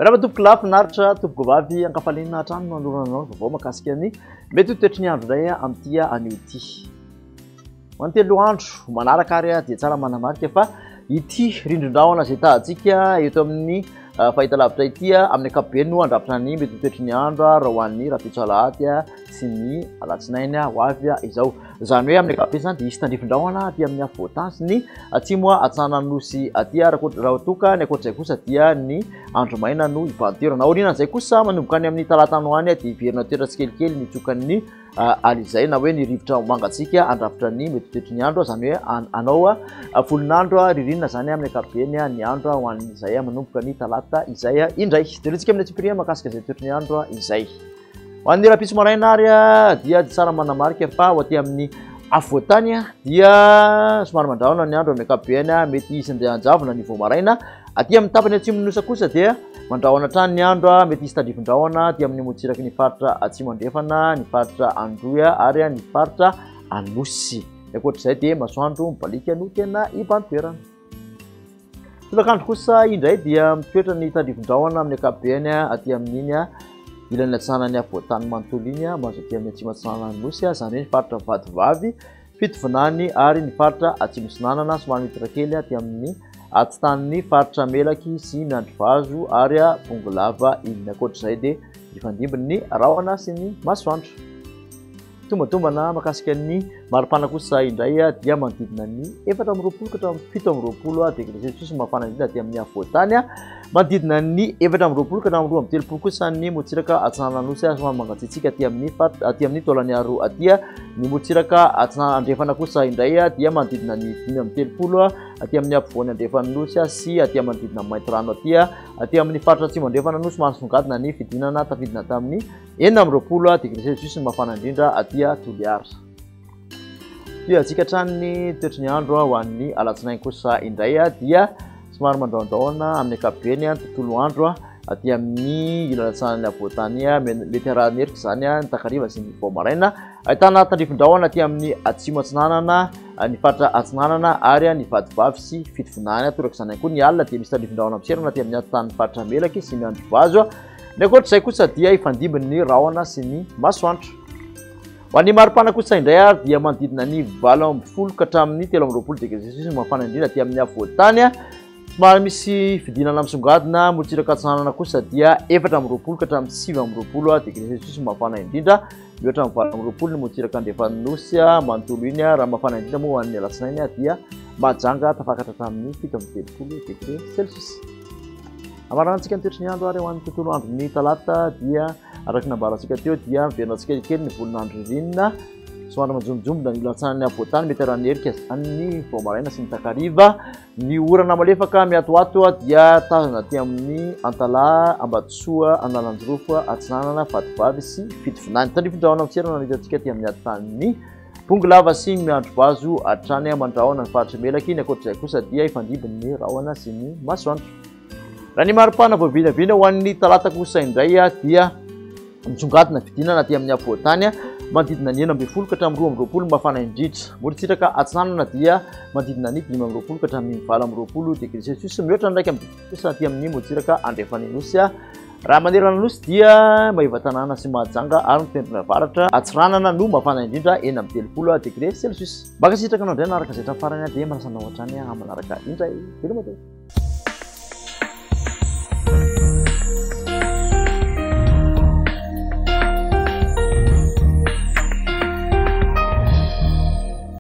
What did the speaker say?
Raha tompoko lafinaritra tompoko vavy ankafaliana hatrany manoloranao vaovao mahakasika ny mety ho toetry ny andro indray amin'ity anio ity. Ho an'ny telo andro manaraka ary dia tsara manamarika fa ity rindrin-drahona izay tahantsika eto amin'ny fahitalavitra ity amin'ny ankapobeny no andrafitra ny mety ho toetry ny andro raha ho an'ny rapitso alahady sy ny alatsinainy ho avy izao. Izany hoe amin'ny ankapobeny izany dia hisy tandrifin-drahona aty amin'ny afovoan-tany sy ny atsimo Antsananosy aty raha toka ny ankoatr'izay kosa dia ny andro maina no ivantoerana. Aorianan'izay kosa manomboka any amin'ny talata androany dia iverina toetra tsikelikely mitsokan'ny alizay na hoe ny rivotra mangatsika andrafitra ny mety toetry ny andro izany hoe anao volon'andro ririnina zany amin'ny ankapobeny ny andro ho an'izay manomboka ny talata izay indray. Dia tsika amin'ny tsipirina mahakasika izay toetry ny andro izay. Ho an'ny rapitso maraina ary dia tsara manamarika fa ho aty amin'ny afovoan-tany dia somary mandrahona ny andro amin'ny ankapobeny mety hisy andeha anjavona ny vao maraina. Aty amin'ny tapany atsimo nosy kosa dia mandrahona hatrany ny andro mety hisy tandrifin-drahona aty amin'ny motsiraky ny faritra atsimo andrefana, ny faritra androa ary ny faritra anosy. Ankoatr'izay dia masoandro mibalika no tena ibantoerana. Tolakandro kosa indray dia mitoetra ny tandrifin-drahona amin'ny ankapobeny aty amin'iny ilan'ny atsanany afovoan-tany manontolo iny mahazo aty amin'ny atsimo Antsana Nosy izany hoe ny faritra Vadivavy, Fitovinany ary ny faritra Atsimo Sinanana somary mitrakely aty amin'ny atitan'ny faritra Melaky sy Miandrivazo ary Bongolava iny. Ankoatr'izay dia ifandimbiny rahona sy ny masoandro. Tombatombana mahakasika ny maripana kosa indray dia manodidina ny 420 ka hatramin'ny 720 degré Celsius mafana indrindra aty amin'ny afovoan-tany. Manodidina ny 420 ka hatramin'ny 230 kosa ny motsiraka Antsananosy somary mangatsiatsika aty amin'ny taolaniaro aty. Ny motsiraka Andrefana kosa indray dia manodidina ny 530 aty amin'ny afovoany Andrefanosy sy aty manodidina Maintirano aty amin'ny faritra Atsimo Andrefana no somary songadina ny fidinana tafidina tamin'ny 420 degré Celsius mafana indrindra aty Toliara. Dia atsika hatrany toetry ny andro ho an'ny alatsinainy kosa indray dia somary mandrahondrahona amin'ny ankapobeny tontolo andro aty amin'ny ilan'atsanany afovoan-tany mety arahany herika izany ny takariva sy ny vao maraina. Ahitana tandrifin-drahona aty amin'ny atsimo Atsinanana, ny faritra Atsinanana ary ny Vadivavy sy Fitovinany. Toraka izany koa ny alina dia misy tandrifin-drahona ampiserana aty amin'ny atitan'ny faritra Melaky sy Miandrivazo. Ny ankoatr'izay kosa dia ifandimbiny ny rahona sy ny masoandro. Ho an'ny maripana kosa indray dia manodidina ny 20 ka hatramin'ny 320 degré Celsius mafana indrindra aty amin'ny afovoan-tany. Somary misy fidinana misongadina motsiraka Atsinanana kosa dia 420 ka hatramin'ny 720 degré Celsius mafana indrindra. Mihoatra amin'ny 20 ny motsiraka Andrefanosy manontolo iny raha mafana indrindra moa ho an'ny alatsinainy dia majanga tafakatra hatramin'ny 730 degré Celsius. Amarantsika ny toetry ny andro ary ho an'ny tontolo andro ny talata dia araka nambarantsika teo dia miverina tsikelikely ny volon'andro ririnina somary manjombonjombona ny ilan'atsanany afovoan-tany mety arahany herika izany ny vao maraina sy ny takariva. Ny orana malefaka miatoato dia tazana aty amin'ny Antalaha, Ambatsoa, Analanjorofo, Atsinanana, Vadivavy sy Fitovinany. Tandrifin-drahona mitserana no hitantsika aty amin'ny atitan'ny Bongolava sy Miandrivazo hatrany mandrahona ny faritra Melaky. Ny ankoatr'izay kosa dia ifandimbiny ny rahona sy ny masoandro. Raha ny maripana vao vinavina ho an'ny talata kosa indray dia misongadina fidinana aty amin'ny afovoan-tany manodidina ny 11 ka hatramin'ny 12 mafana indrindra. Motsiraka Atsinanana dia manodidina ny 15 ka hatramin'ny 20 degré Celsius. Mihoatra ndraiky amin'ny kosa aty amin'ny motsiraka Andrefanosy. Raha manerana Nosy dia maiva tanàna sy mahajanga ary mitendrina avaratra Atsiranana no mafana indrindra eny amin'ny 30 degré Celsius. Maka sitraka anao indray naraka izay hatramin'ny farany dia manasana ho hatrany amin'ny manaraka indray.